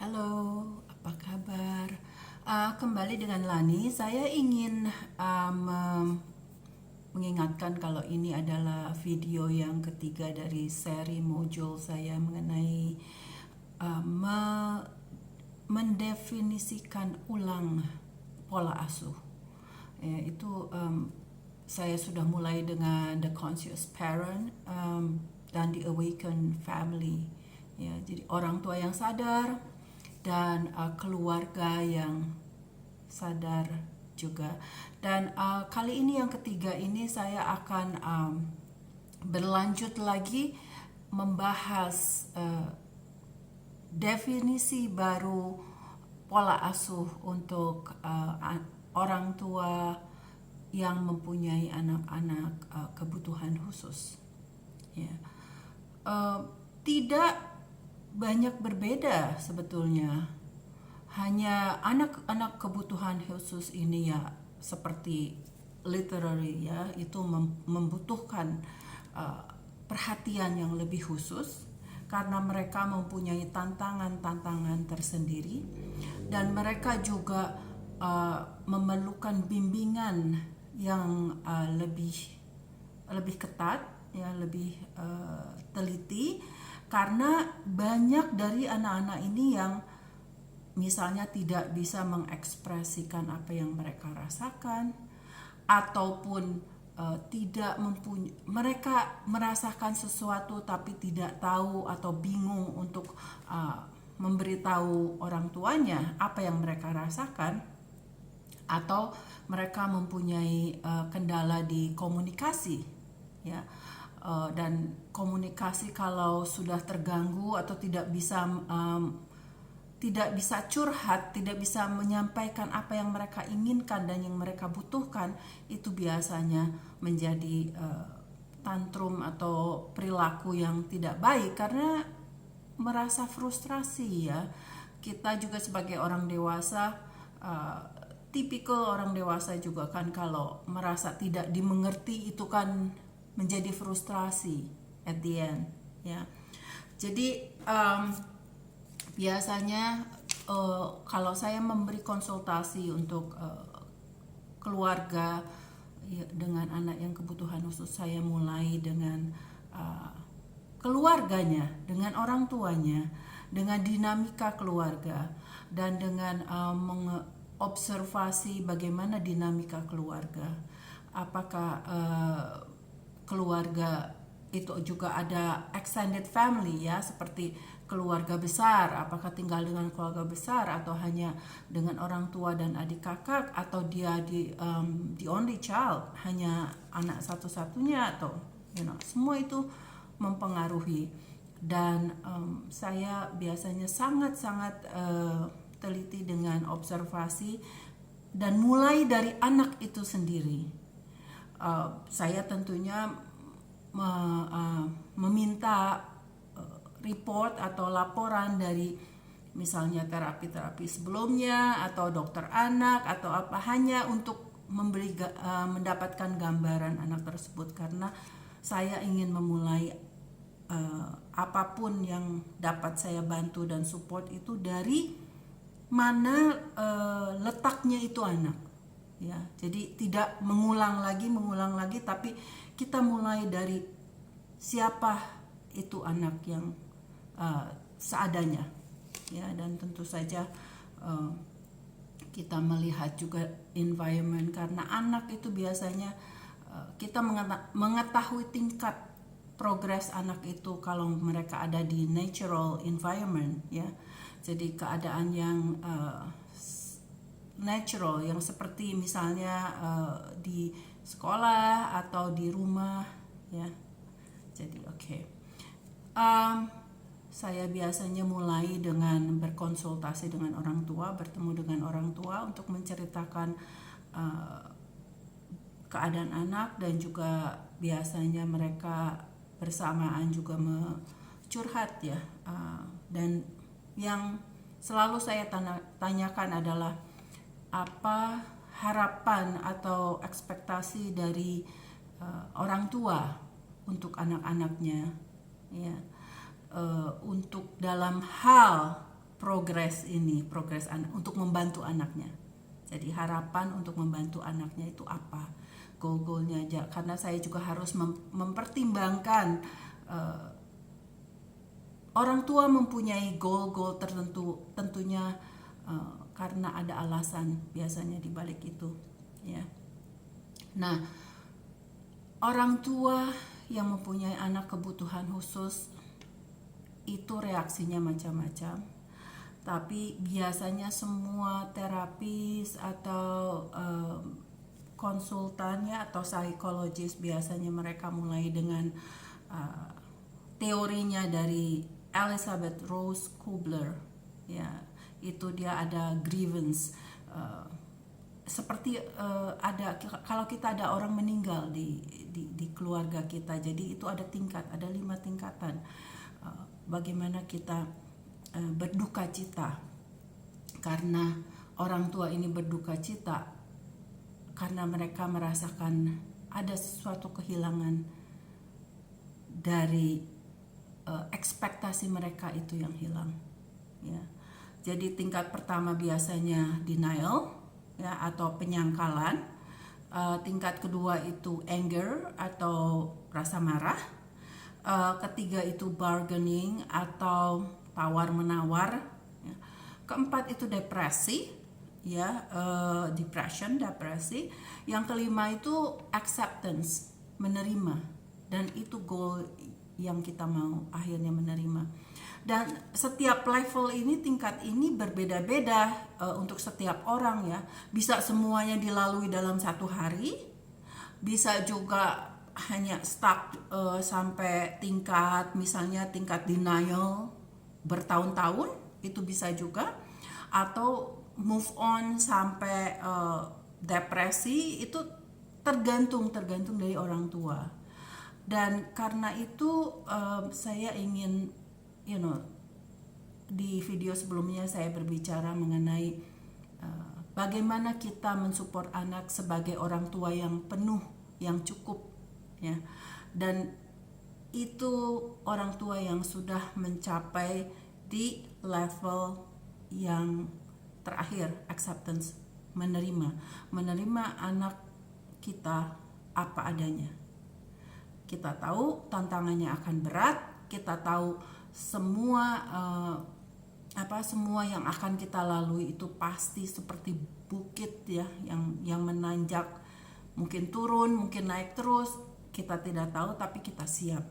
Halo, apa kabar? Kembali dengan Lani. Saya ingin mengingatkan kalau ini adalah video yang ketiga dari seri modul saya mengenai mendefinisikan ulang pola asuh. Itu saya sudah mulai dengan The Conscious Parent dan The Awakened Family. Ya, jadi orang tua yang sadar dan keluarga yang sadar juga. Dan kali ini yang ketiga ini saya akan berlanjut lagi membahas definisi baru pola asuh untuk orang tua yang mempunyai anak-anak kebutuhan khusus. Ya. Tidak banyak berbeda sebetulnya. Hanya anak-anak kebutuhan khusus ini ya seperti literary ya itu membutuhkan perhatian yang lebih khusus karena mereka mempunyai tantangan-tantangan tersendiri dan mereka juga memerlukan bimbingan yang lebih ketat ya lebih teliti karena banyak dari anak-anak ini yang misalnya tidak bisa mengekspresikan apa yang mereka rasakan ataupun tidak mempunyai mereka merasakan sesuatu tapi tidak tahu atau bingung untuk memberitahu orang tuanya apa yang mereka rasakan atau mereka mempunyai kendala di komunikasi ya. Dan komunikasi kalau sudah terganggu atau tidak bisa curhat, tidak bisa menyampaikan apa yang mereka inginkan dan yang mereka butuhkan, itu biasanya menjadi tantrum atau perilaku yang tidak baik karena merasa frustrasi ya. Kita juga sebagai orang dewasa, tipikal orang dewasa juga kan kalau merasa tidak dimengerti itu kan menjadi frustrasi at the end ya. Jadi biasanya kalau saya memberi konsultasi untuk keluarga ya, dengan anak yang kebutuhan khusus, saya mulai dengan keluarganya, dengan orang tuanya, dengan dinamika keluarga dan dengan mengobservasi bagaimana dinamika keluarga. Apakah keluarga itu juga ada extended family ya, seperti keluarga besar, apakah tinggal dengan keluarga besar atau hanya dengan orang tua dan adik kakak, atau dia the only child, hanya anak satu-satunya, atau semua itu mempengaruhi. Dan saya biasanya sangat-sangat teliti dengan observasi dan mulai dari anak itu sendiri. Saya tentunya meminta report atau laporan dari misalnya terapi-terapi sebelumnya atau dokter anak atau apa, hanya untuk mendapatkan gambaran anak tersebut karena saya ingin memulai apapun yang dapat saya bantu dan support itu dari mana letaknya itu anak ya. Jadi tidak mengulang lagi tapi kita mulai dari siapa itu anak yang seadanya ya. Dan tentu saja kita melihat juga environment karena anak itu biasanya kita mengetahui tingkat progres anak itu kalau mereka ada di natural environment ya. Jadi keadaan yang natural yang seperti misalnya di sekolah atau di rumah ya. Jadi saya biasanya mulai dengan berkonsultasi dengan orang tua, bertemu dengan orang tua untuk menceritakan keadaan anak, dan juga biasanya mereka bersamaan juga curhat ya. Dan yang selalu saya tanyakan adalah apa harapan atau ekspektasi dari orang tua untuk anak-anaknya ya, untuk dalam hal progres untuk membantu anaknya. Jadi harapan untuk membantu anaknya itu apa goal-goalnya, karena saya juga harus mempertimbangkan orang tua mempunyai goal-goal tertentu, tentunya karena ada alasan biasanya di balik itu, ya. Nah, orang tua yang mempunyai anak kebutuhan khusus itu reaksinya macam-macam. Tapi biasanya semua terapis atau konsultannya atau psikologis biasanya mereka mulai dengan teorinya dari Elizabeth Rose Kubler, ya. Itu dia ada grievance, seperti kalau kita ada orang meninggal di keluarga kita, jadi itu ada 5 tingkatan bagaimana kita berduka cita karena orang tua ini berduka cita karena mereka merasakan ada sesuatu kehilangan dari ekspektasi mereka itu yang hilang, ya. Jadi tingkat pertama biasanya denial, ya, atau penyangkalan. Tingkat kedua itu anger atau rasa marah. Ketiga itu bargaining atau tawar-menawar. Ya. Keempat itu depresi, ya, depresi. Yang kelima itu acceptance, menerima, dan itu goal yang kita mau akhirnya menerima. Dan setiap level ini, tingkat ini berbeda-beda untuk setiap orang, ya. Bisa semuanya dilalui dalam 1 hari, bisa juga hanya stuck sampai misalnya tingkat denial bertahun-tahun, itu bisa juga, atau move on sampai depresi, itu tergantung dari orang tua. Dan karena itu saya ingin, di video sebelumnya saya berbicara mengenai bagaimana kita mensupport anak sebagai orang tua yang penuh, yang cukup, ya. Dan itu orang tua yang sudah mencapai di level yang terakhir, acceptance, menerima anak kita apa adanya. Kita tahu tantangannya akan berat, kita tahu semua yang akan kita lalui itu pasti seperti bukit, ya, yang menanjak, mungkin turun, mungkin naik terus, kita tidak tahu, tapi kita siap.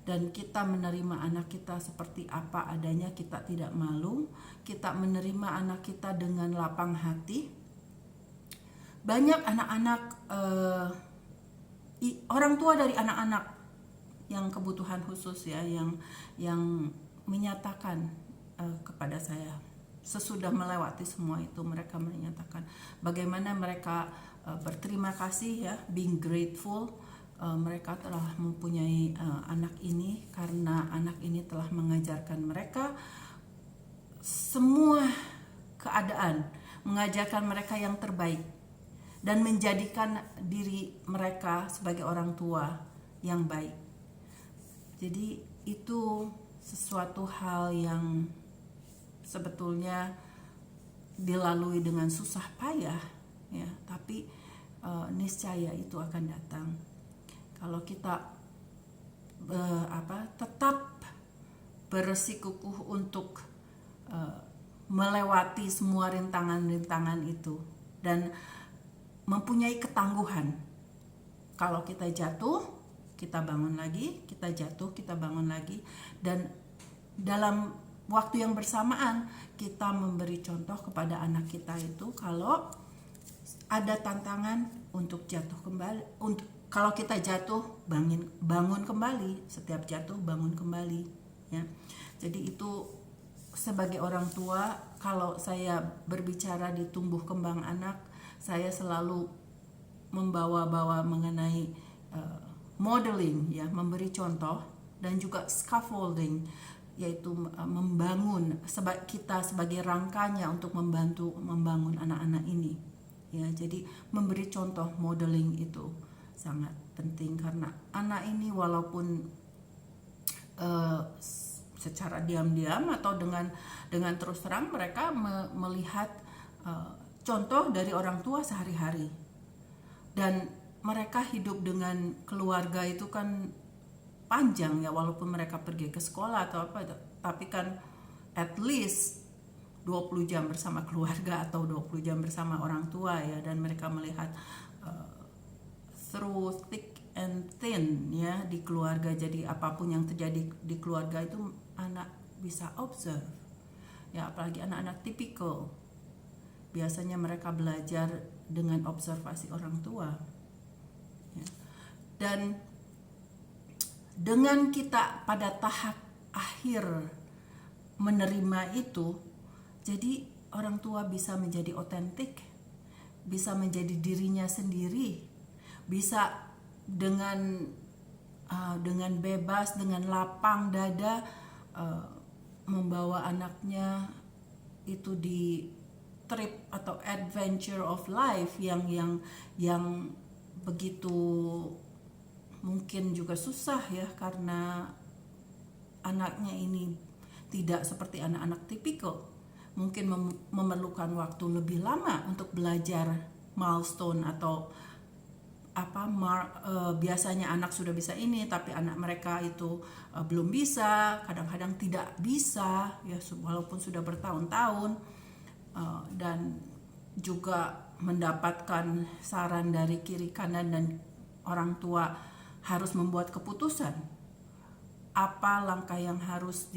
Dan kita menerima anak kita seperti apa adanya, kita tidak malu, kita menerima anak kita dengan lapang hati. Banyak anak-anak, orang tua dari anak-anak yang kebutuhan khusus, ya, yang menyatakan kepada saya sesudah melewati semua itu, mereka menyatakan bagaimana mereka berterima kasih, ya, being grateful, mereka telah mempunyai anak ini karena anak ini telah mengajarkan mereka semua keadaan, mengajarkan mereka yang terbaik dan menjadikan diri mereka sebagai orang tua yang baik. Jadi itu sesuatu hal yang sebetulnya dilalui dengan susah payah, ya, tapi niscaya itu akan datang kalau kita tetap bersikukuh untuk melewati semua rintangan-rintangan itu dan mempunyai ketangguhan. Kalau kita jatuh, kita bangun lagi, kita jatuh, kita bangun lagi, dan dalam waktu yang bersamaan kita memberi contoh kepada anak kita itu kalau ada tantangan untuk jatuh kembali, kalau kita jatuh bangun kembali, setiap jatuh bangun kembali, ya. Jadi itu sebagai orang tua, kalau saya berbicara di tumbuh kembang anak, saya selalu membawa mengenai modeling, ya, memberi contoh, dan juga scaffolding, yaitu membangun kita sebagai rangkanya untuk membangun anak-anak ini, ya. Jadi memberi contoh, modeling itu sangat penting karena anak ini walaupun secara diam-diam atau dengan terus terang mereka melihat contoh dari orang tua sehari-hari, dan mereka hidup dengan keluarga itu kan panjang ya, walaupun mereka pergi ke sekolah atau apa, tapi kan at least 20 jam bersama keluarga atau 20 jam bersama orang tua ya, dan mereka melihat through thick and thin ya di keluarga. Jadi apapun yang terjadi di keluarga itu anak bisa observe ya, apalagi anak-anak tipikal. Biasanya mereka belajar dengan observasi orang tua ya. Dan dengan kita pada tahap akhir menerima itu, jadi orang tua bisa menjadi otentik, bisa menjadi dirinya sendiri, bisa dengan bebas, dengan lapang dada membawa anaknya itu di trip atau adventure of life yang begitu mungkin juga susah ya, karena anaknya ini tidak seperti anak-anak tipikal, mungkin memerlukan waktu lebih lama untuk belajar milestone atau biasanya anak sudah bisa ini tapi anak mereka itu belum bisa, kadang-kadang tidak bisa ya walaupun sudah bertahun-tahun, dan juga mendapatkan saran dari kiri kanan dan orang tua harus membuat keputusan apa langkah yang harus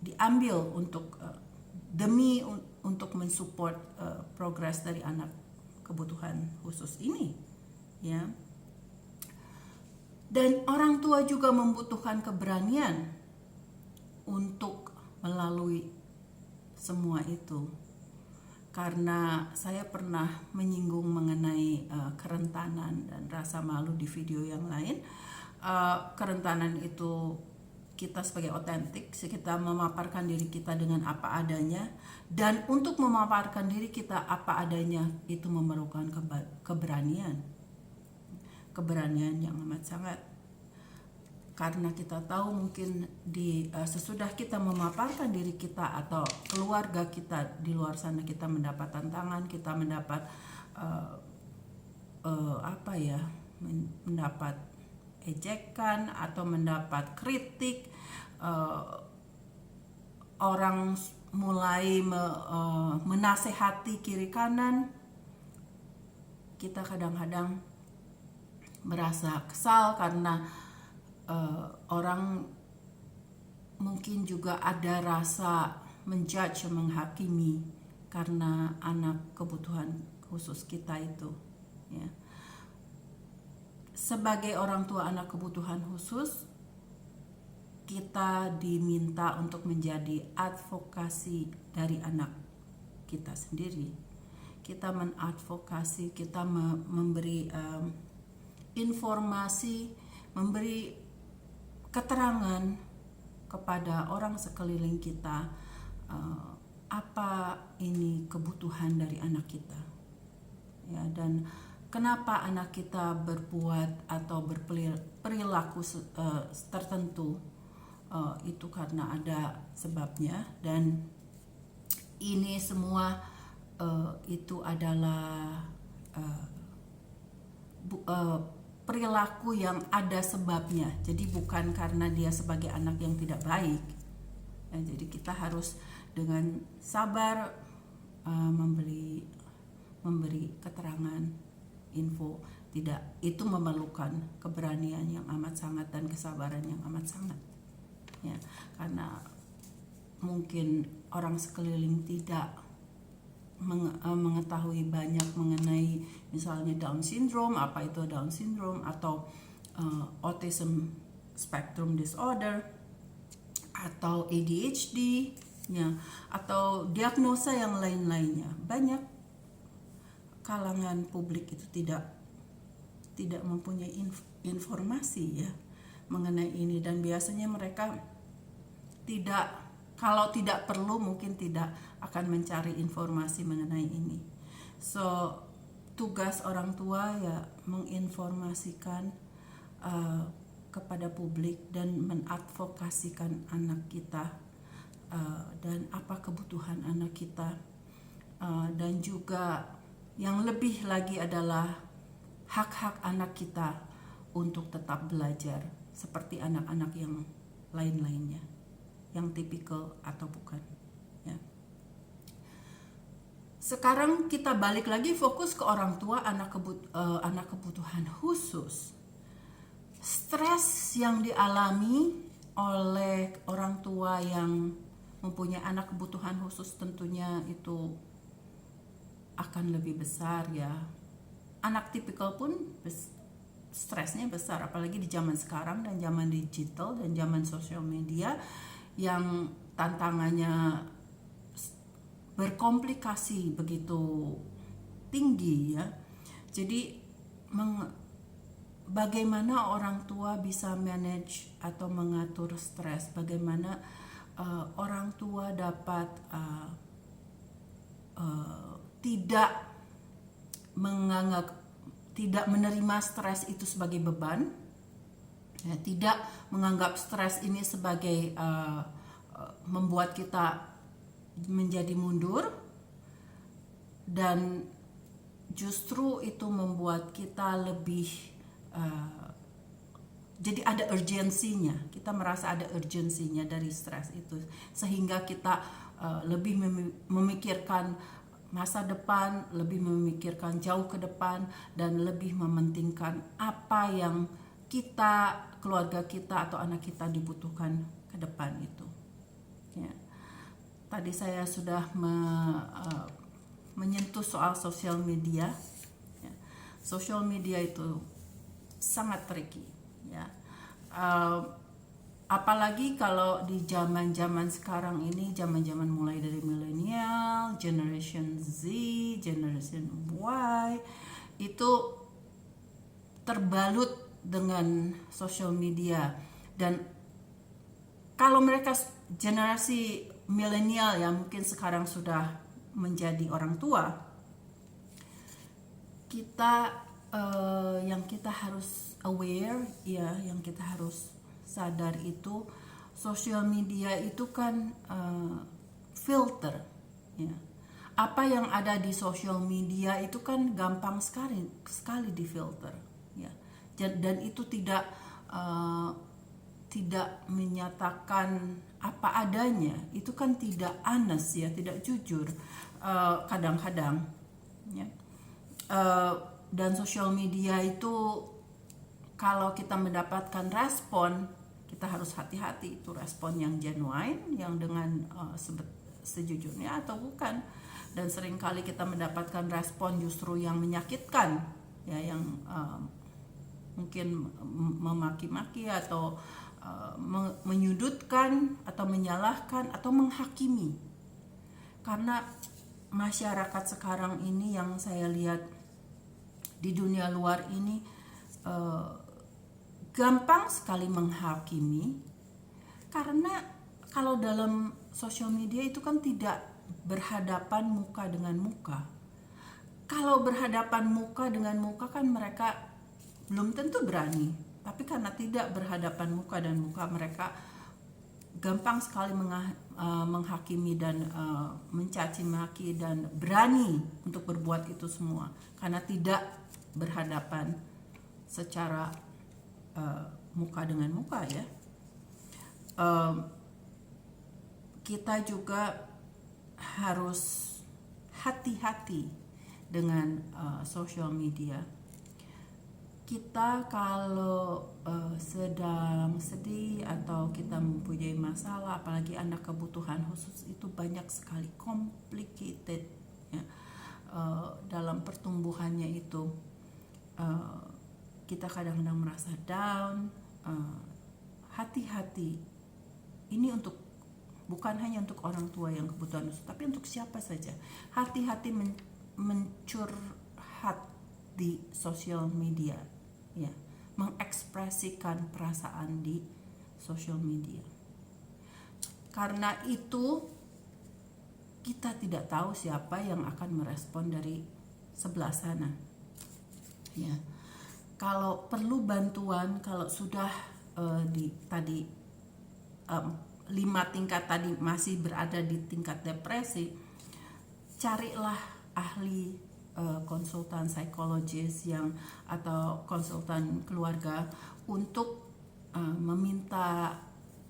diambil untuk untuk mensupport progres dari anak kebutuhan khusus ini ya. Dan orang tua juga membutuhkan keberanian untuk melalui semua itu, karena saya pernah menyinggung mengenai kerentanan dan rasa malu di video yang lain. Kerentanan itu kita sebagai otentik, kita memaparkan diri kita dengan apa adanya, dan untuk memaparkan diri kita apa adanya itu memerlukan keberanian yang amat sangat, karena kita tahu mungkin sesudah kita memaparkan diri kita atau keluarga kita di luar sana, kita mendapat tantangan, kita mendapat mendapat ejekan atau mendapat kritik, orang mulai menasehati kiri kanan, kita kadang-kadang merasa kesal karena orang mungkin juga ada rasa menjudge, menghakimi karena anak kebutuhan khusus kita itu ya. Sebagai orang tua anak kebutuhan khusus, kita diminta untuk menjadi advokasi dari anak kita sendiri. Kita mengadvokasi, kita memberi informasi, memberi keterangan kepada orang sekeliling kita apa ini kebutuhan dari anak kita ya, dan kenapa anak kita berbuat atau berperilaku tertentu, itu karena ada sebabnya, dan ini semua itu adalah perilaku yang ada sebabnya. Jadi bukan karena dia sebagai anak yang tidak baik ya, jadi kita harus dengan sabar memberi keterangan, info. Tidak, itu memerlukan keberanian yang amat sangat dan kesabaran yang amat sangat ya, karena mungkin orang sekeliling tidak mengetahui banyak mengenai misalnya Down syndrome, apa itu Down syndrome, atau autism spectrum disorder, atau ADHD ya, atau diagnosa yang lain-lainnya. Banyak kalangan publik itu tidak mempunyai informasi ya mengenai ini, dan biasanya mereka kalau tidak perlu mungkin tidak akan mencari informasi mengenai ini. So tugas orang tua ya menginformasikan kepada publik dan mengadvokasikan anak kita, dan apa kebutuhan anak kita, dan juga yang lebih lagi adalah hak-hak anak kita untuk tetap belajar seperti anak-anak yang lain-lainnya, yang tipikal atau bukan, ya. Sekarang kita balik lagi fokus ke orang tua anak kebutuhan khusus. Stres yang dialami oleh orang tua yang mempunyai anak kebutuhan khusus tentunya itu akan lebih besar, ya. Anak tipikal pun stresnya besar, apalagi di zaman sekarang dan zaman digital dan zaman sosial media yang tantangannya berkomplikasi begitu tinggi, ya. Jadi bagaimana orang tua bisa manage atau mengatur stres, bagaimana orang tua dapat tidak menerima stres itu sebagai beban, ya, tidak menganggap stres ini sebagai membuat kita menjadi mundur, dan justru itu membuat kita lebih jadi ada urgensinya, kita merasa ada urgensinya dari stres itu, sehingga kita lebih memikirkan masa depan, lebih memikirkan jauh ke depan, dan lebih mementingkan apa yang kita, keluarga kita atau anak kita dibutuhkan ke depan itu, ya. Tadi saya sudah menyentuh soal sosial media, ya. Sosial media itu sangat tricky, ya. Apalagi kalau di zaman-zaman sekarang ini, zaman-zaman mulai dari milenial, generation Z, generation Y, itu terbalut dengan sosial media. Dan kalau mereka generasi milenial yang mungkin sekarang sudah menjadi orang tua, kita yang kita harus aware, ya, yang kita harus sadar itu sosial media itu kan filter, ya. Apa yang ada di sosial media itu kan gampang sekali difilter, ya. Dan itu tidak menyatakan apa adanya, itu kan tidak honest, ya, tidak jujur kadang-kadang, ya. Dan sosial media itu kalau kita mendapatkan respon, kita harus hati-hati, itu respon yang genuine, yang dengan sejujurnya atau bukan. Dan seringkali kita mendapatkan respon justru yang menyakitkan, ya, yang mungkin memaki-maki atau menyudutkan atau menyalahkan atau menghakimi. Karena masyarakat sekarang ini yang saya lihat di dunia luar ini gampang sekali menghakimi, karena kalau dalam sosial media itu kan tidak berhadapan muka dengan muka. Kalau berhadapan muka dengan muka kan mereka belum tentu berani, tapi karena tidak berhadapan muka dan muka, mereka gampang sekali menghakimi dan mencaci maki dan berani untuk berbuat itu semua karena tidak berhadapan secara muka dengan muka, ya. Kita juga harus hati-hati dengan social media. Kita kalau sedang sedih atau kita mempunyai masalah, apalagi anak kebutuhan khusus, itu banyak sekali complicated, ya, dalam pertumbuhannya itu. Kita kadang-kadang merasa down. Hati-hati, ini bukan hanya untuk orang tua yang kebutuhan khusus, tapi untuk siapa saja. Hati-hati mencurhat di sosial media, ya, mengekspresikan perasaan di sosial media. Karena itu kita tidak tahu siapa yang akan merespon dari sebelah sana, ya. Kalau perlu bantuan, kalau sudah di tadi 5 tingkat tadi masih berada di tingkat depresi, carilah ahli, konsultan psikologis atau konsultan keluarga untuk meminta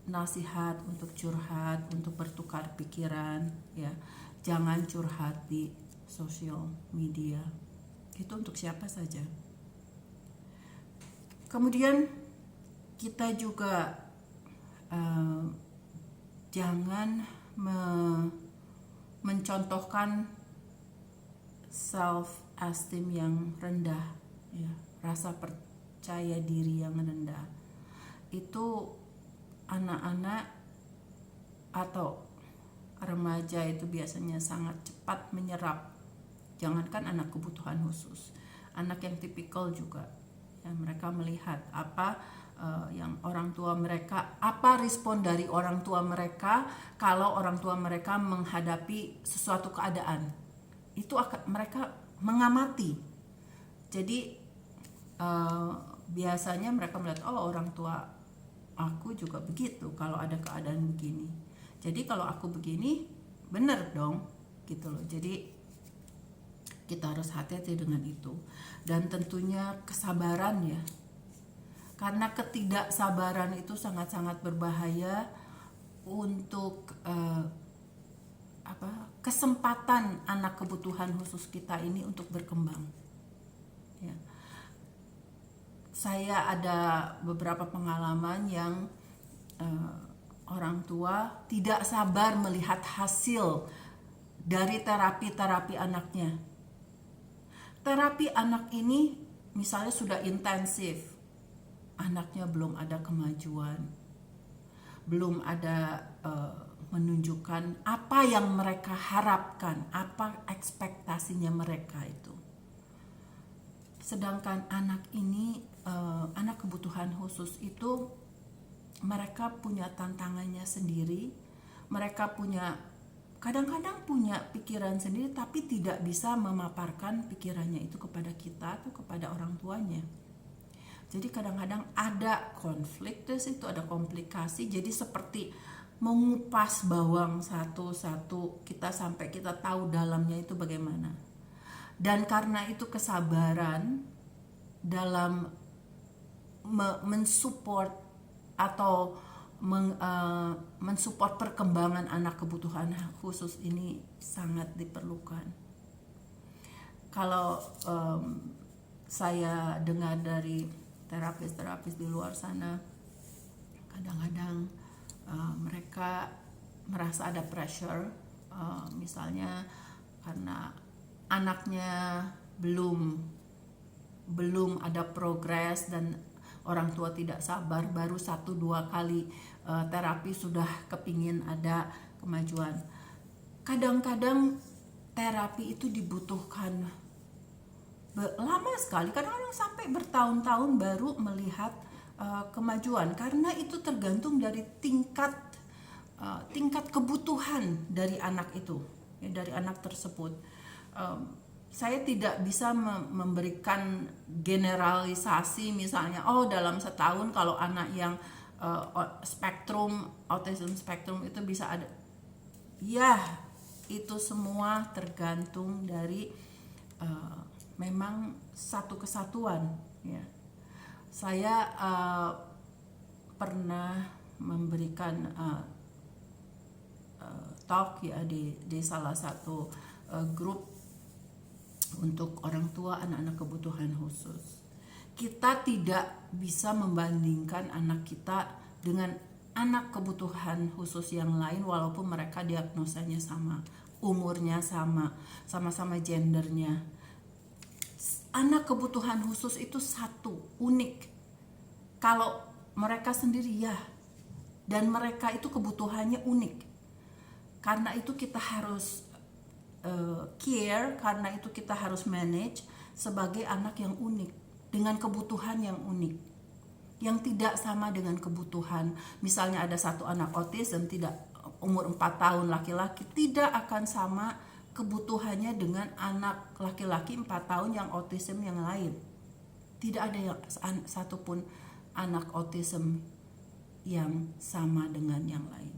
nasihat, untuk curhat, untuk bertukar pikiran, ya. Jangan curhat di sosial media. Itu untuk siapa saja. Kemudian kita juga jangan mencontohkan self esteem yang rendah, ya, rasa percaya diri yang rendah. Itu anak-anak atau remaja itu biasanya sangat cepat menyerap. Jangankan anak kebutuhan khusus, anak yang tipikal juga, ya, mereka melihat apa yang orang tua mereka, apa respon dari orang tua mereka kalau orang tua mereka menghadapi sesuatu keadaan. Itu akan mereka mengamati. Jadi biasanya mereka melihat, oh, orang tua aku juga begitu kalau ada keadaan begini. Jadi kalau aku begini, benar dong, gitu loh. Jadi kita harus hati-hati dengan itu. Dan tentunya kesabaran, ya. Karena ketidaksabaran itu sangat-sangat berbahaya untuk kesempatan anak kebutuhan khusus kita ini untuk berkembang. Ya. Saya ada beberapa pengalaman yang orang tua tidak sabar melihat hasil dari terapi anaknya. Terapi anak ini misalnya sudah intensif, anaknya belum ada kemajuan, belum ada menunjukkan apa yang mereka harapkan, apa ekspektasinya mereka itu. Sedangkan anak ini, anak kebutuhan khusus itu, mereka punya tantangannya sendiri, mereka kadang-kadang punya pikiran sendiri, tapi tidak bisa memaparkan pikirannya itu kepada kita atau kepada orang tuanya. Jadi kadang-kadang ada konflik, terus itu ada komplikasi, jadi seperti mengupas bawang satu-satu kita sampai kita tahu dalamnya itu bagaimana. Dan karena itu kesabaran dalam mensupport atau mensupport perkembangan anak kebutuhan khusus ini sangat diperlukan. Kalau saya dengar dari terapis di luar sana, kadang-kadang mereka merasa ada pressure, misalnya karena anaknya belum ada progres dan orang tua tidak sabar, baru 1-2 kali terapi sudah kepingin ada kemajuan. Kadang-kadang terapi itu dibutuhkan lama sekali, kadang-kadang sampai bertahun-tahun baru melihat kemajuan, karena itu tergantung dari tingkat kebutuhan dari anak itu, ya, dari anak tersebut. Saya tidak bisa memberikan generalisasi, misalnya dalam setahun kalau anak yang autism spektrum itu bisa ada. Ya, itu semua tergantung dari memang satu kesatuan, ya. Saya pernah memberikan talk, ya, di salah satu grup untuk orang tua anak-anak kebutuhan khusus. Kita tidak bisa membandingkan anak kita dengan anak kebutuhan khusus yang lain, walaupun mereka diagnosanya sama, umurnya sama-sama gendernya. Anak kebutuhan khusus itu satu, unik. Kalau mereka sendiri, ya, dan mereka itu kebutuhannya unik. Karena itu kita harus care, karena itu kita harus manage sebagai anak yang unik, dengan kebutuhan yang unik, yang tidak sama dengan kebutuhan. Misalnya ada satu anak autism, tidak umur 4 tahun laki-laki, tidak akan sama kebutuhannya dengan anak laki-laki 4 tahun yang autism yang lain. Tidak ada yang satupun anak autism yang sama dengan yang lain.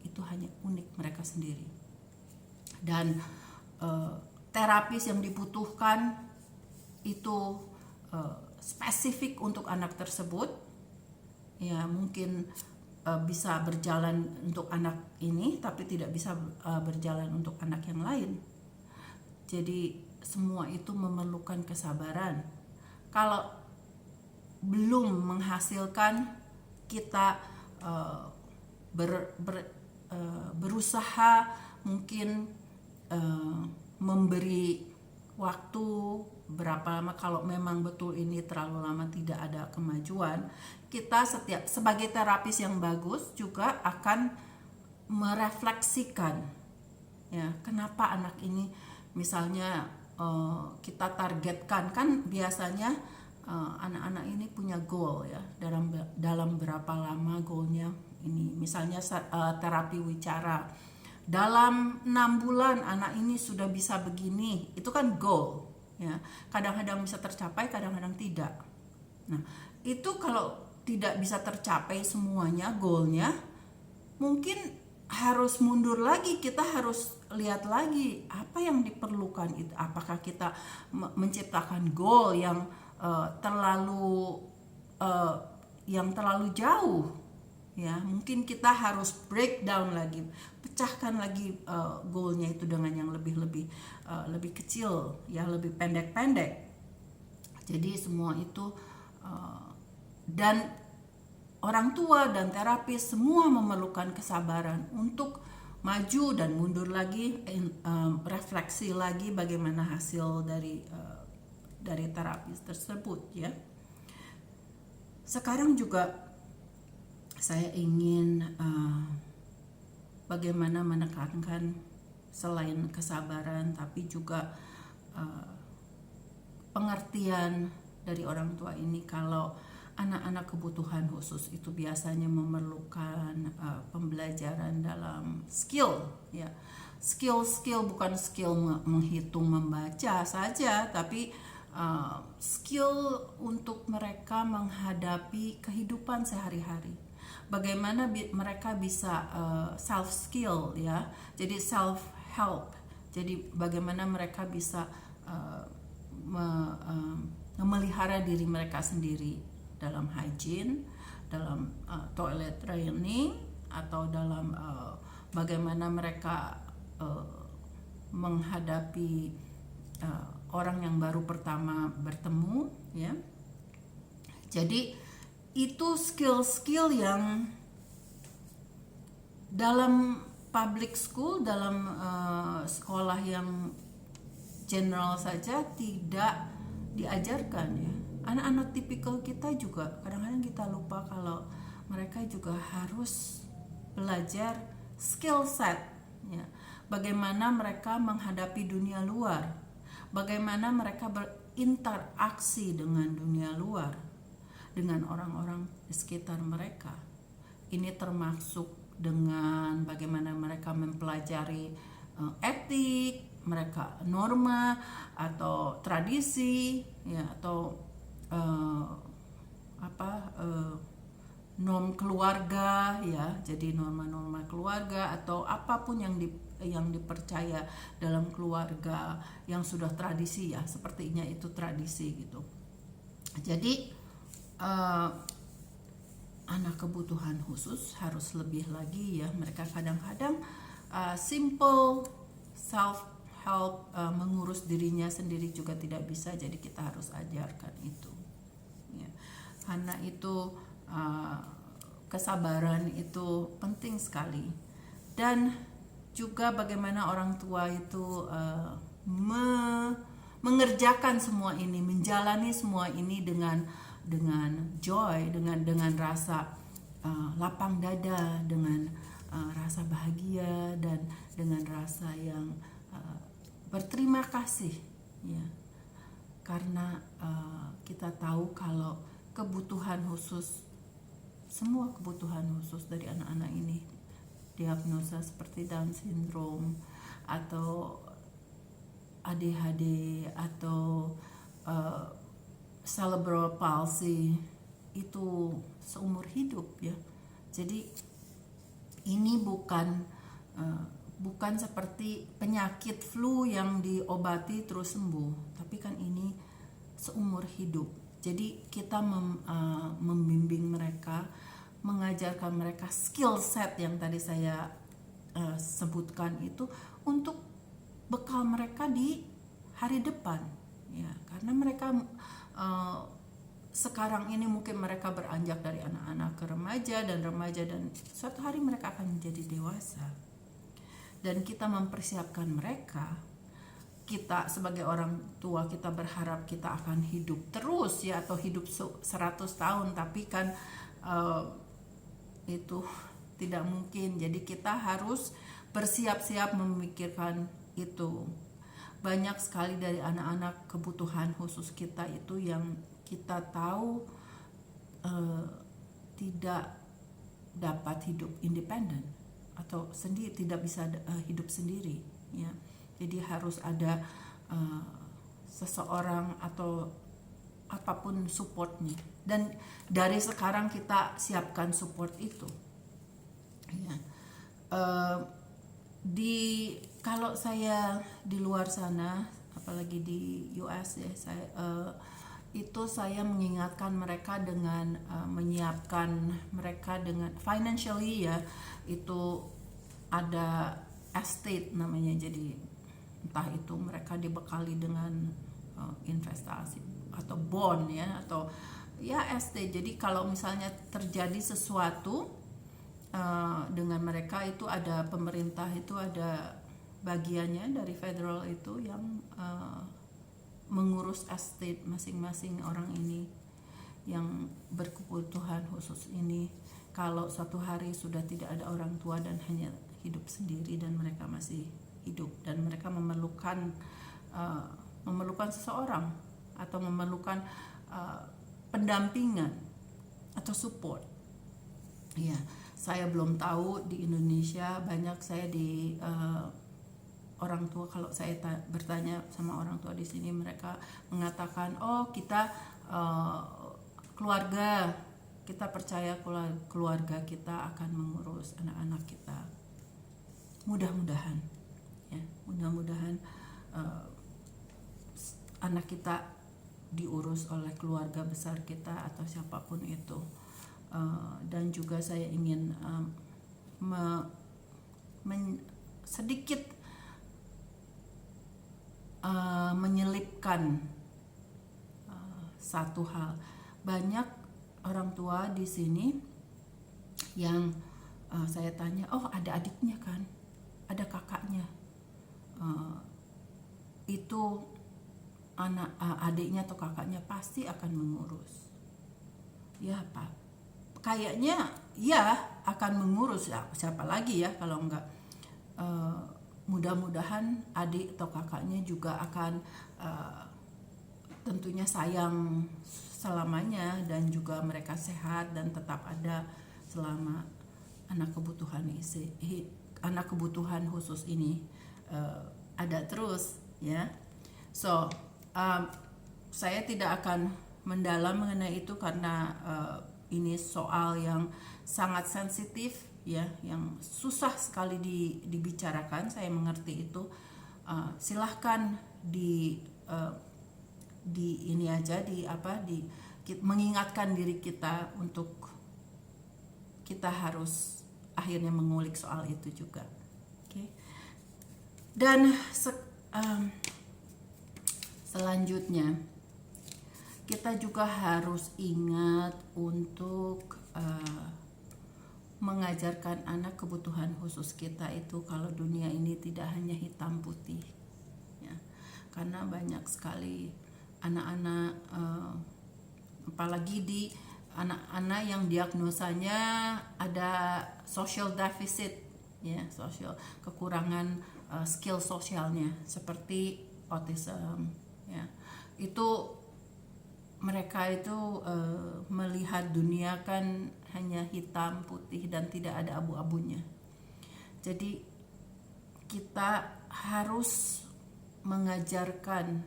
Itu hanya unik mereka sendiri. Dan terapis yang dibutuhkan itu spesifik untuk anak tersebut. Ya, mungkin bisa berjalan untuk anak ini tapi tidak bisa berjalan untuk anak yang lain. Jadi semua itu memerlukan kesabaran. Kalau belum menghasilkan, kita berusaha mungkin memberi waktu berapa lama. Kalau memang betul ini terlalu lama tidak ada kemajuan, kita sebagai terapis yang bagus juga akan merefleksikan, ya, kenapa anak ini misalnya kita targetkan. Kan biasanya anak-anak ini punya goal, ya, dalam berapa lama goalnya ini. Misalnya terapi wicara, dalam 6 bulan anak ini sudah bisa begini, itu kan goal, ya. Kadang-kadang bisa tercapai, kadang-kadang tidak. Nah, itu kalau tidak bisa tercapai semuanya goalnya, mungkin harus mundur lagi. Kita harus lihat lagi apa yang diperlukan itu. Apakah kita menciptakan goal yang terlalu jauh, ya. Mungkin kita harus breakdown lagi, pecahkan lagi goalnya itu dengan yang lebih kecil, ya, lebih pendek-pendek. Jadi semua itu dan orang tua dan terapis semua memerlukan kesabaran untuk maju dan mundur lagi, refleksi lagi bagaimana hasil dari terapis tersebut, ya. Sekarang juga saya ingin bagaimana menekankan selain kesabaran tapi juga pengertian dari orang tua ini kalau anak-anak kebutuhan khusus itu biasanya memerlukan pembelajaran dalam skill, ya. Skill bukan skill menghitung, membaca saja, tapi skill untuk mereka menghadapi kehidupan sehari-hari. Bagaimana mereka bisa self skill, ya. Jadi self help. Jadi bagaimana mereka bisa memelihara diri mereka sendiri dalam hygiene, dalam toilet training, atau dalam bagaimana mereka menghadapi orang yang baru pertama bertemu, ya. Jadi itu skill-skill yang dalam public school, dalam sekolah yang general saja tidak diajarkan, ya. Anak-anak tipikal kita juga kadang-kadang kita lupa kalau mereka juga harus belajar skill set, ya. Bagaimana mereka menghadapi dunia luar, bagaimana mereka berinteraksi dengan dunia luar, dengan orang-orang di sekitar mereka. Ini termasuk dengan bagaimana mereka mempelajari etik, mereka norma atau tradisi, ya, atau norm keluarga, ya. Jadi norma-norma keluarga atau apapun yang dipercaya dalam keluarga yang sudah tradisi, ya, sepertinya itu tradisi gitu. Jadi anak kebutuhan khusus harus lebih lagi, ya. Mereka kadang-kadang simple self help, mengurus dirinya sendiri juga tidak bisa, jadi kita harus ajarkan itu, ya. Karena itu kesabaran itu penting sekali. Dan juga bagaimana orang tua itu mengerjakan semua ini, menjalani semua ini dengan joy, dengan rasa lapang dada, dengan rasa bahagia, dan dengan rasa yang berterima kasih, ya. Karena kita tahu kalau semua kebutuhan khusus dari anak-anak ini, diagnosa seperti Down syndrome atau ADHD atau cerebral palsy, itu seumur hidup, ya. Jadi ini bukan seperti penyakit flu yang diobati terus sembuh, tapi kan ini seumur hidup. Jadi kita membimbing mereka, mengajarkan mereka skill set yang tadi saya sebutkan itu untuk bekal mereka di hari depan, ya. Karena mereka sekarang ini mungkin mereka beranjak dari anak-anak ke remaja dan suatu hari mereka akan menjadi dewasa. Dan kita mempersiapkan mereka, kita sebagai orang tua kita berharap kita akan hidup terus ya, atau hidup 100 tahun, tapi kan itu tidak mungkin. Jadi kita harus bersiap-siap memikirkan itu. Banyak sekali dari anak-anak kebutuhan khusus kita itu yang kita tahu tidak dapat hidup independen atau sendiri, tidak bisa hidup sendiri, ya. Jadi harus ada seseorang atau apapun supportnya, dan dari sekarang kita siapkan support itu, ya. Kalau saya di luar sana, apalagi di US ya, saya mengingatkan mereka dengan menyiapkan mereka dengan financially, ya. Itu ada estate namanya, jadi entah itu mereka dibekali dengan investasi atau bond, ya, atau ya estate. Jadi kalau misalnya terjadi sesuatu dengan mereka, itu ada pemerintah, itu ada bagiannya dari federal itu yang mengurus estate masing-masing orang ini yang berkebutuhan khusus ini. Kalau suatu hari sudah tidak ada orang tua dan hanya hidup sendiri dan mereka masih hidup dan mereka memerlukan seseorang atau memerlukan pendampingan atau support, ya. Saya belum tahu di Indonesia, banyak saya di orang tua, kalau saya bertanya sama orang tua di sini, mereka mengatakan, oh kita keluarga, kita percaya keluarga kita akan mengurus anak-anak kita. Mudah-mudahan, ya, mudah-mudahan anak kita diurus oleh keluarga besar kita atau siapapun itu. Dan juga saya ingin sedikit menyelipkan satu hal. Banyak orang tua di sini yang saya tanya, oh ada adiknya kan, ada kakaknya, itu adiknya atau kakaknya pasti akan mengurus. Ya Pak, kayaknya ya akan mengurus, ya, siapa lagi ya kalau enggak. Mudah-mudahan adik atau kakaknya juga akan tentunya sayang selamanya, dan juga mereka sehat dan tetap ada selama anak kebutuhan khusus ini ada terus, ya. So saya tidak akan mendalam mengenai itu karena ini soal yang sangat sensitif, ya, yang susah sekali dibicarakan. Saya mengerti itu. Silahkan ini aja mengingatkan diri kita untuk kita harus akhirnya mengulik soal itu juga. Okay. Dan selanjutnya kita juga harus ingat untuk mengajarkan anak kebutuhan khusus kita itu kalau dunia ini tidak hanya hitam putih, ya. Karena banyak sekali anak-anak, apalagi di anak-anak yang diagnosanya ada social deficit, ya, kekurangan skill sosialnya seperti autism, ya. Itu mereka itu melihat dunia kan hanya hitam putih dan tidak ada abu-abunya. Jadi kita harus mengajarkan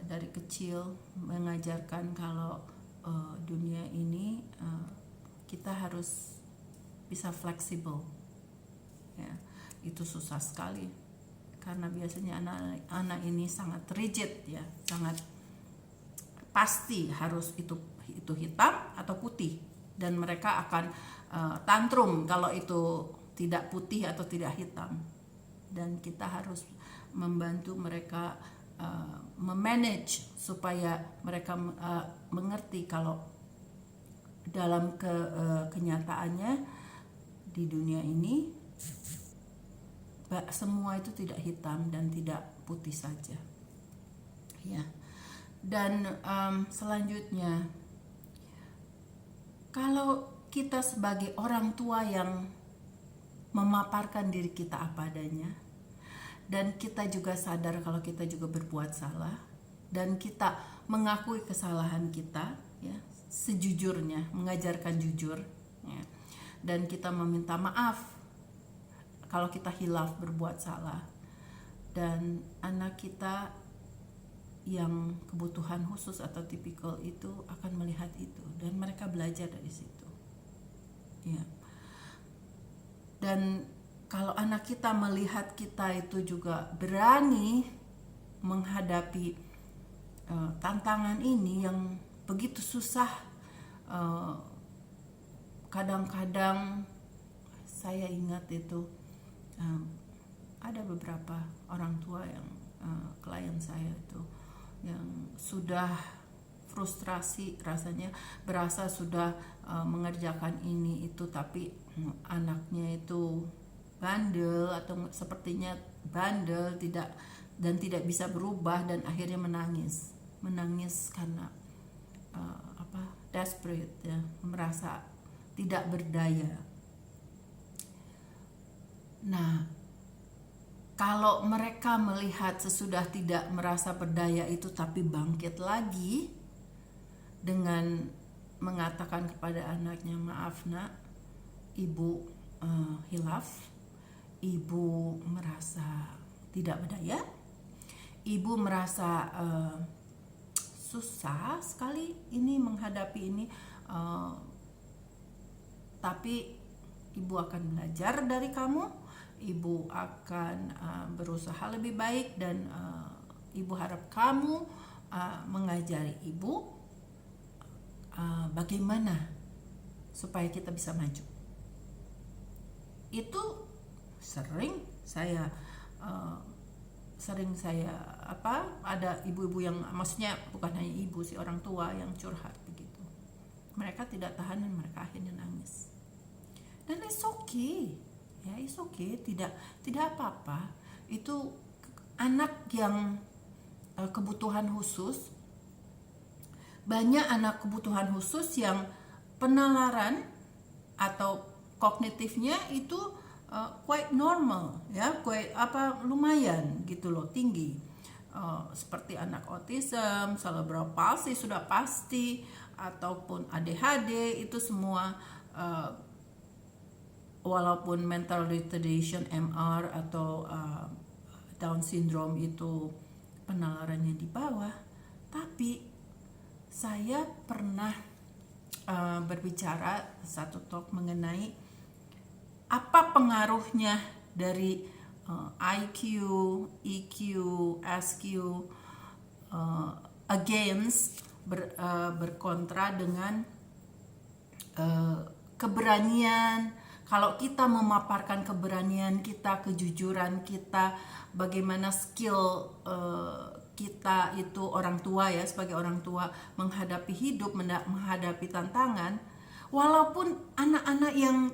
dari kecil, mengajarkan kalau dunia ini kita harus bisa fleksibel ya. Itu susah sekali karena biasanya anak-anak ini sangat rigid ya, sangat pasti harus itu hitam atau putih, dan mereka akan tantrum kalau itu tidak putih atau tidak hitam. Dan kita harus membantu mereka memanage supaya mereka mengerti kalau dalam kenyataannya di dunia ini semua itu tidak hitam dan tidak putih saja ya. Dan selanjutnya, kalau kita sebagai orang tua yang memaparkan diri kita apa adanya, dan kita juga sadar kalau kita juga berbuat salah, dan kita mengakui kesalahan kita ya, sejujurnya, mengajarkan jujur ya, dan kita meminta maaf kalau kita hilaf berbuat salah, dan anak kita yang kebutuhan khusus atau tipikal itu akan melihat itu, dan mereka belajar dari situ ya. Dan kalau anak kita melihat kita itu juga berani menghadapi tantangan ini yang begitu susah, kadang-kadang saya ingat itu ada beberapa orang tua yang klien saya itu yang sudah frustrasi, rasanya berasa sudah mengerjakan ini itu, tapi anaknya itu bandel atau sepertinya bandel, tidak bisa berubah, dan akhirnya menangis karena desperate ya, merasa tidak berdaya. Nah, kalau mereka melihat sesudah tidak merasa berdaya itu tapi bangkit lagi dengan mengatakan kepada anaknya, maaf nak, ibu hilaf, ibu merasa tidak berdaya, ibu merasa susah sekali ini menghadapi ini, tapi ibu akan belajar dari kamu, ibu akan berusaha lebih baik, dan ibu harap kamu mengajari ibu bagaimana supaya kita bisa maju. Itu sering saya ada ibu-ibu yang, maksudnya bukan hanya ibu sih, orang tua yang curhat begitu. Mereka tidak tahan dan mereka akhirnya nangis. Dan it's okay. Ya, it's okay, tidak apa-apa. Itu anak yang kebutuhan khusus. Banyak anak kebutuhan khusus yang penalaran atau kognitifnya itu quite normal ya, lumayan gitu loh, tinggi. Seperti anak autism, cerebral palsy sudah pasti, ataupun ADHD, itu semua walaupun mental retardation MR atau Down syndrome itu penalarannya di bawah, tapi saya pernah berbicara satu talk mengenai apa pengaruhnya dari IQ, EQ, SQ berkontra dengan keberanian. Kalau kita memaparkan keberanian kita, kejujuran kita, bagaimana skill kita itu orang tua ya, sebagai orang tua menghadapi hidup, menghadapi tantangan, walaupun anak-anak yang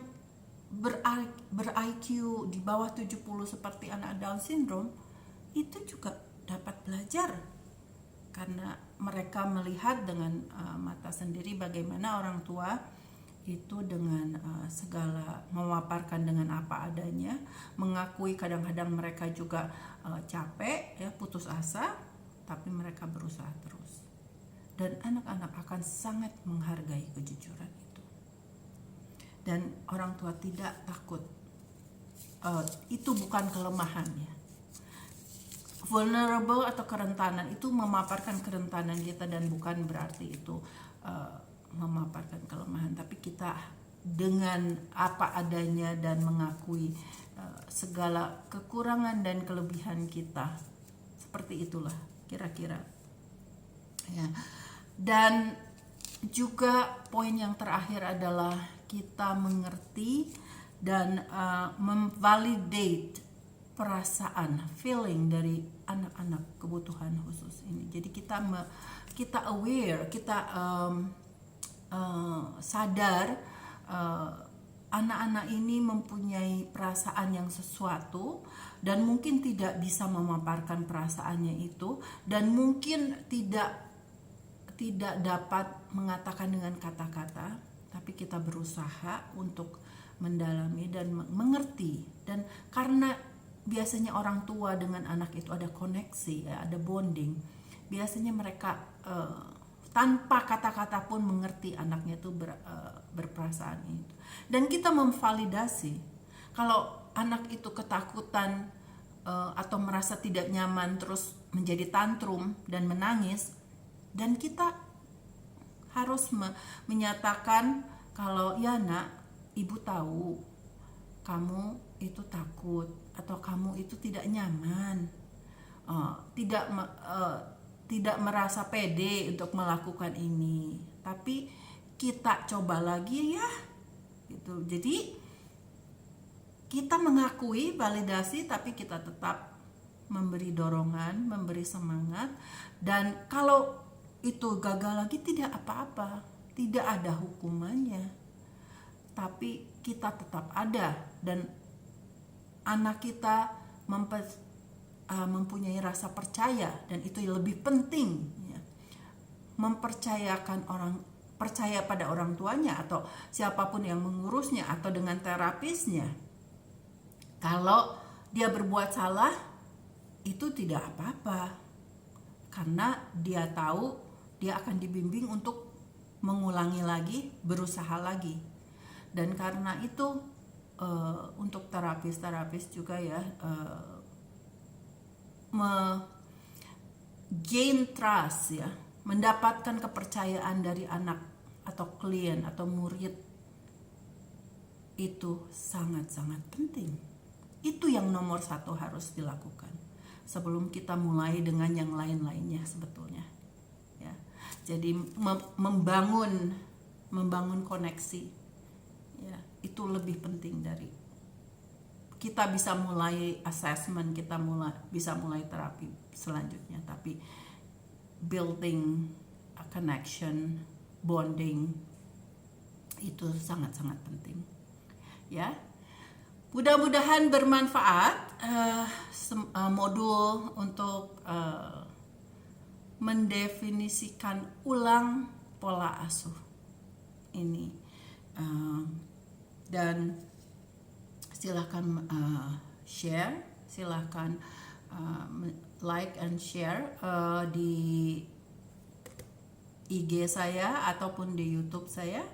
ber-IQ di bawah 70 seperti anak Down syndrome itu juga dapat belajar, karena mereka melihat dengan mata sendiri bagaimana orang tua itu dengan segala memaparkan dengan apa adanya, mengakui kadang-kadang mereka juga capek ya, putus asa, tapi mereka berusaha terus, dan anak-anak akan sangat menghargai kejujuran itu, dan orang tua tidak takut. Itu bukan kelemahan ya. Vulnerable atau kerentanan itu memaparkan kerentanan kita, dan bukan berarti itu memaparkan kelemahan, tapi kita dengan apa adanya dan mengakui segala kekurangan dan kelebihan kita. Seperti itulah kira-kira. Ya. Dan juga poin yang terakhir adalah kita mengerti dan memvalidate perasaan, feeling dari anak-anak kebutuhan khusus ini. Jadi kita aware, kita sadar anak-anak ini mempunyai perasaan yang sesuatu dan mungkin tidak bisa memaparkan perasaannya itu, dan mungkin tidak dapat mengatakan dengan kata-kata, tapi kita berusaha untuk mendalami dan mengerti. Dan karena biasanya orang tua dengan anak itu ada koneksi, ya, ada bonding, biasanya mereka tanpa kata-kata pun mengerti anaknya itu berperasaan itu. Dan kita memvalidasi kalau anak itu ketakutan atau merasa tidak nyaman terus menjadi tantrum dan menangis, dan kita harus menyatakan kalau ya nak, ibu tahu kamu itu takut atau kamu itu tidak nyaman, tidak merasa pede untuk melakukan ini, tapi kita coba lagi ya gitu. Jadi kita mengakui, validasi, tapi kita tetap memberi dorongan, memberi semangat. Dan kalau itu gagal lagi tidak apa-apa, tidak ada hukumannya, tapi kita tetap ada dan anak kita mempunyai rasa percaya, dan itu lebih penting ya. Percaya pada orang tuanya atau siapapun yang mengurusnya atau dengan terapisnya. Kalau dia berbuat salah itu tidak apa-apa, karena dia tahu dia akan dibimbing untuk mengulangi lagi, berusaha lagi. Dan karena itu untuk terapis juga ya, gain trust ya, mendapatkan kepercayaan dari anak atau klien atau murid itu sangat-sangat penting. Itu yang nomor satu harus dilakukan sebelum kita mulai dengan yang lain-lainnya sebetulnya ya. Jadi membangun koneksi ya, itu lebih penting dari kita bisa mulai assessment, kita bisa mulai terapi selanjutnya, tapi building a connection, bonding itu sangat-sangat penting ya. Mudah-mudahan bermanfaat modul untuk mendefinisikan ulang pola asuh ini, dan silahkan share, silahkan like and share di IG saya ataupun di YouTube saya.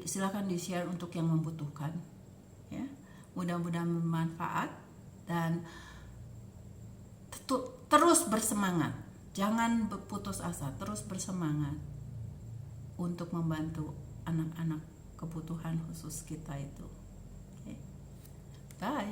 Silahkan di share untuk yang membutuhkan ya. Mudah-mudahan bermanfaat dan terus bersemangat, jangan putus asa, terus bersemangat untuk membantu anak-anak kebutuhan khusus kita itu. Okay. Bye.